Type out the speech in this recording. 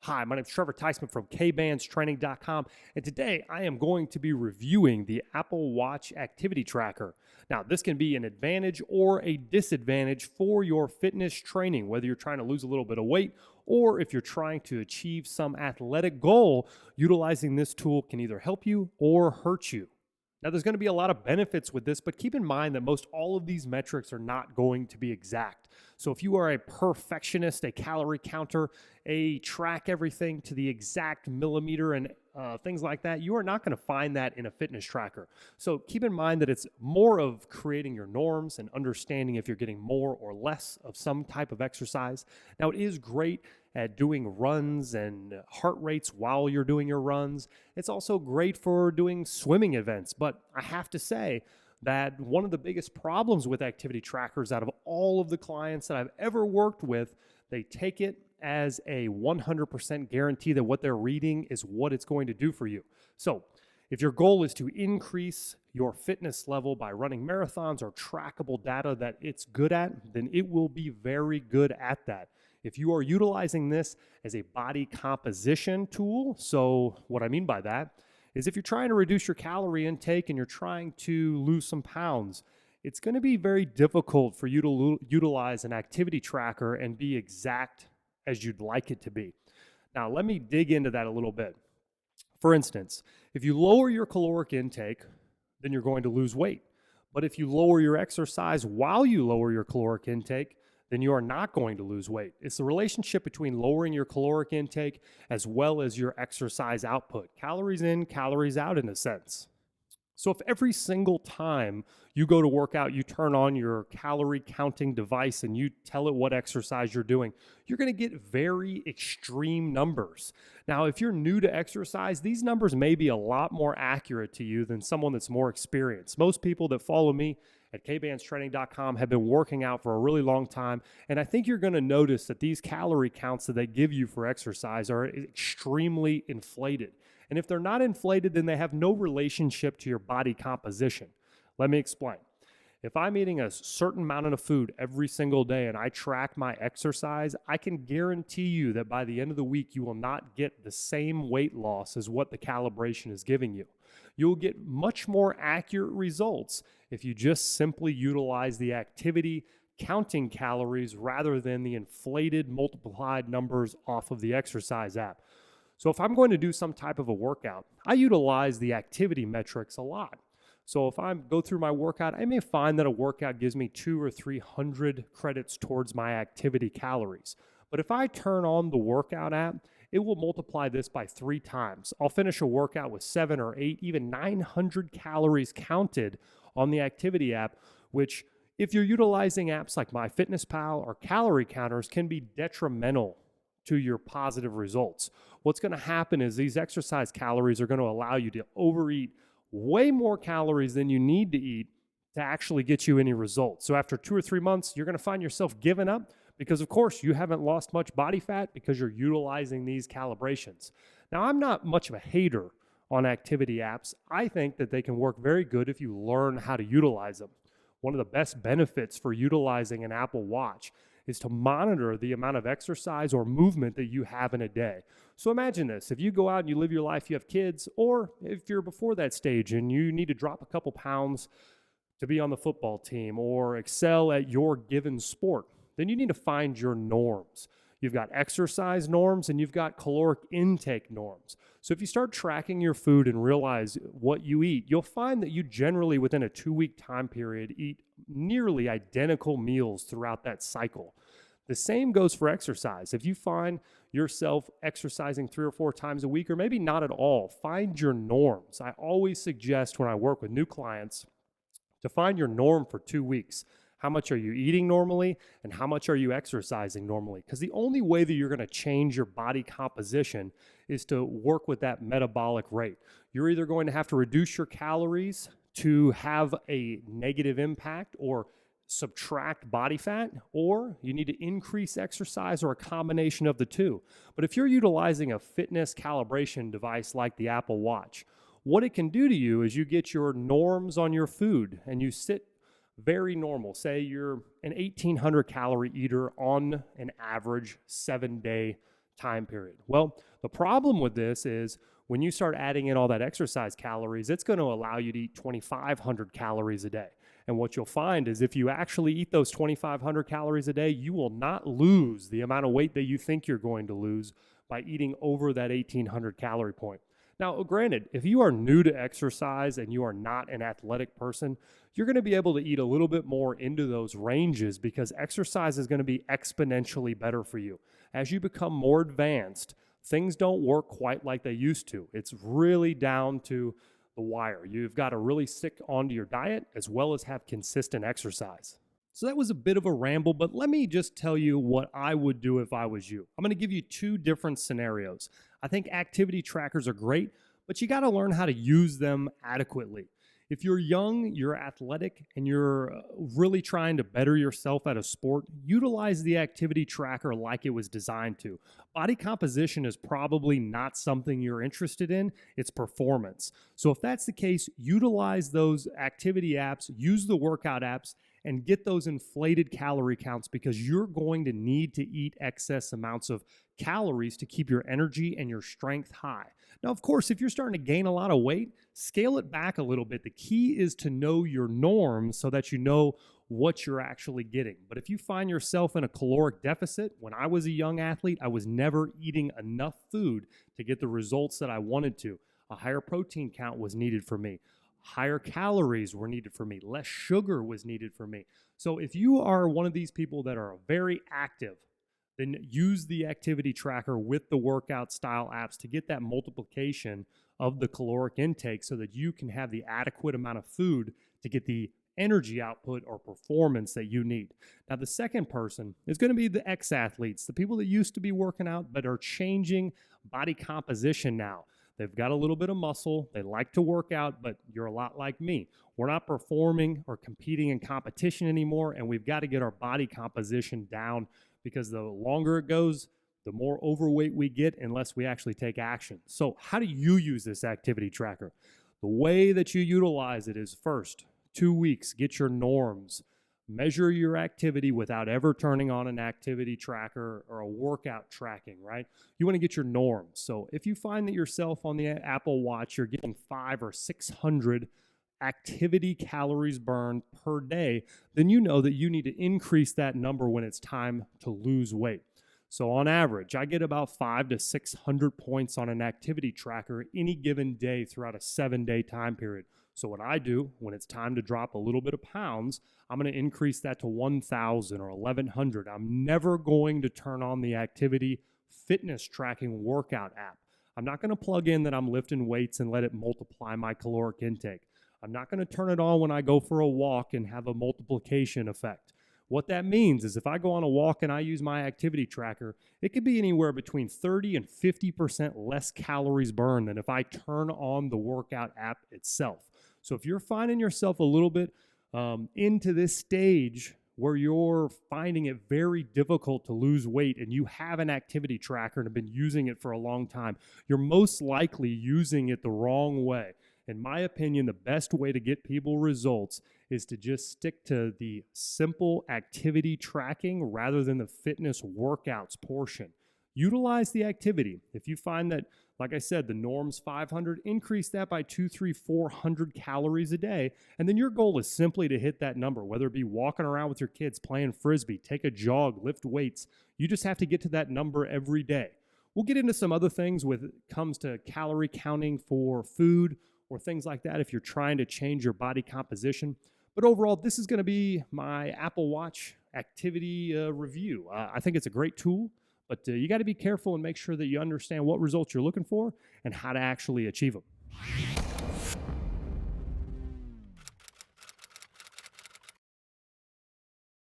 Hi, my name is Trevor Teisman from KBandsTraining.com, and today I am going to be reviewing the Apple Watch Activity Tracker. Now, this can be an advantage or a disadvantage for your fitness training, whether you're trying to lose a little bit of weight or if you're trying to achieve some athletic goal. Utilizing this tool can either help you or hurt you. Now, there's going to be a lot of benefits with this, but keep in mind that most all of these metrics are not going to be exact. So if you are a perfectionist, a calorie counter, a track everything to the exact millimeter and things like that, you are not going to find that in a fitness tracker. So keep in mind that it's more of creating your norms and understanding if you're getting more or less of some type of exercise. Now, it is great at doing runs and heart rates while you're doing your runs. It's also great for doing swimming events, but I have to say that one of the biggest problems with activity trackers out of all of the clients that I've ever worked with, they take it as a 100% guarantee that what they're reading is what it's going to do for you. So if your goal is to increase your fitness level by running marathons or trackable data that it's good at, then it will be very good at that. If you are utilizing this as a body composition tool, so what I mean by that is if you're trying to reduce your calorie intake and you're trying to lose some pounds, it's going to be very difficult for you to utilize an activity tracker and be exact as you'd like it to be. Now, let me dig into that a little bit. For instance, if you lower your caloric intake, then you're going to lose weight. But if you lower your exercise while you lower your caloric intake, then you are not going to lose weight. It's the relationship between lowering your caloric intake as well as your exercise output. Calories in, calories out in a sense. So if every single time you go to work out, you turn on your calorie counting device and you tell it what exercise you're doing, you're going to get very extreme numbers. Now, if you're new to exercise, these numbers may be a lot more accurate to you than someone that's more experienced. Most people that follow me at KBandsTraining.com have been working out for a really long time, and I think you're going to notice that these calorie counts that they give you for exercise are extremely inflated. And if they're not inflated, then they have no relationship to your body composition. Let me explain. If I'm eating a certain amount of food every single day and I track my exercise, I can guarantee you that by the end of the week, you will not get the same weight loss as what the calibration is giving you. You'll get much more accurate results if you just simply utilize the activity counting calories rather than the inflated multiplied numbers off of the exercise app. So if I'm going to do some type of a workout, I utilize the activity metrics a lot. So if I go through my workout, I may find that a workout gives me 200 or 300 credits towards my activity calories. But if I turn on the workout app, it will multiply this by 3 times. I'll finish a workout with 7 or 8, even 900 calories counted on the activity app, which if you're utilizing apps like MyFitnessPal or calorie counters can be detrimental to your positive results. What's going to happen is these exercise calories are going to allow you to overeat way more calories than you need to eat to actually get you any results. So after 2 or 3 months, you're going to find yourself giving up because, of course, you haven't lost much body fat because you're utilizing these calibrations. Now, I'm not much of a hater on activity apps. I think that they can work very good if you learn how to utilize them. One of the best benefits for utilizing an Apple Watch is to monitor the amount of exercise or movement that you have in a day. So imagine this, if you go out and you live your life, you have kids, or if you're before that stage and you need to drop a couple pounds to be on the football team or excel at your given sport, then you need to find your norms. You've got exercise norms and you've got caloric intake norms. So if you start tracking your food and realize what you eat, you'll find that you generally within a 2-week time period eat nearly identical meals throughout that cycle. The same goes for exercise. If you find yourself exercising 3 or 4 times a week, or maybe not at all, find your norms. I always suggest when I work with new clients to find your norm for 2 weeks. How much are you eating normally and how much are you exercising normally? Because the only way that you're going to change your body composition is to work with that metabolic rate. You're either going to have to reduce your calories to have a negative impact or subtract body fat, or you need to increase exercise or a combination of the two. But if you're utilizing a fitness calibration device like the Apple Watch, what it can do to you is you get your norms on your food and you sit very normal. Say you're an 1,800 calorie eater on an average 7-day time period. Well, the problem with this is when you start adding in all that exercise calories, it's going to allow you to eat 2,500 calories a day. And what you'll find is if you actually eat those 2,500 calories a day, you will not lose the amount of weight that you think you're going to lose by eating over that 1,800 calorie point. Now, granted, if you are new to exercise and you are not an athletic person, you're going to be able to eat a little bit more into those ranges because exercise is going to be exponentially better for you. As you become more advanced, things don't work quite like they used to. It's really down to the wire. You've got to really stick onto your diet as well as have consistent exercise. So that was a bit of a ramble, but let me just tell you what I would do if I was you. I'm going to give you two different scenarios. I think activity trackers are great, but you got to learn how to use them adequately. If you're young, you're athletic, and you're really trying to better yourself at a sport, utilize the activity tracker like it was designed to. Body composition is probably not something you're interested in, it's performance. So if that's the case, utilize those activity apps, use the workout apps, and get those inflated calorie counts because you're going to need to eat excess amounts of calories to keep your energy and your strength high. Now, of course, if you're starting to gain a lot of weight, scale it back a little bit. The key is to know your norms so that you know what you're actually getting. But if you find yourself in a caloric deficit, when I was a young athlete, I was never eating enough food to get the results that I wanted to. A higher protein count was needed for me. Higher calories were needed for me. Less sugar was needed for me. So if you are one of these people that are very active, then use the activity tracker with the workout style apps to get that multiplication of the caloric intake so that you can have the adequate amount of food to get the energy output or performance that you need. Now, the second person is going to be the ex-athletes, the people that used to be working out but are changing body composition now. They've got a little bit of muscle. They like to work out, but you're a lot like me. We're not performing or competing in competition anymore, and we've got to get our body composition down because the longer it goes, the more overweight we get unless we actually take action. So how do you use this activity tracker? The way that you utilize it is first, 2 weeks, get your norms. Measure your activity without ever turning on an activity tracker or a workout tracking, right? You want to get your norms. So if you find that yourself on the Apple Watch, you're getting 500 or 600 activity calories burned per day, then you know that you need to increase that number when it's time to lose weight. So on average, I get about 500 to 600 points on an activity tracker any given day throughout a 7-day time period. So what I do when it's time to drop a little bit of pounds, I'm going to increase that to 1,000 or 1,100. I'm never going to turn on the activity fitness tracking workout app. I'm not going to plug in that I'm lifting weights and let it multiply my caloric intake. I'm not going to turn it on when I go for a walk and have a multiplication effect. What that means is if I go on a walk and I use my activity tracker, it could be anywhere between 30 and 50% less calories burned than if I turn on the workout app itself. So if you're finding yourself a little bit into this stage where you're finding it very difficult to lose weight and you have an activity tracker and have been using it for a long time, you're most likely using it the wrong way. In my opinion, the best way to get people results is to just stick to the simple activity tracking rather than the fitness workouts portion. Utilize the activity. If you find that, like I said, the norm's 500, increase that by 200, 300, 400 calories a day. And then your goal is simply to hit that number, whether it be walking around with your kids, playing Frisbee, take a jog, lift weights. You just have to get to that number every day. We'll get into some other things when it comes to calorie counting for food or things like that if you're trying to change your body composition. But overall, this is going to be my Apple Watch activity review. I think it's a great tool, but you got to be careful and make sure that you understand what results you're looking for and how to actually achieve them.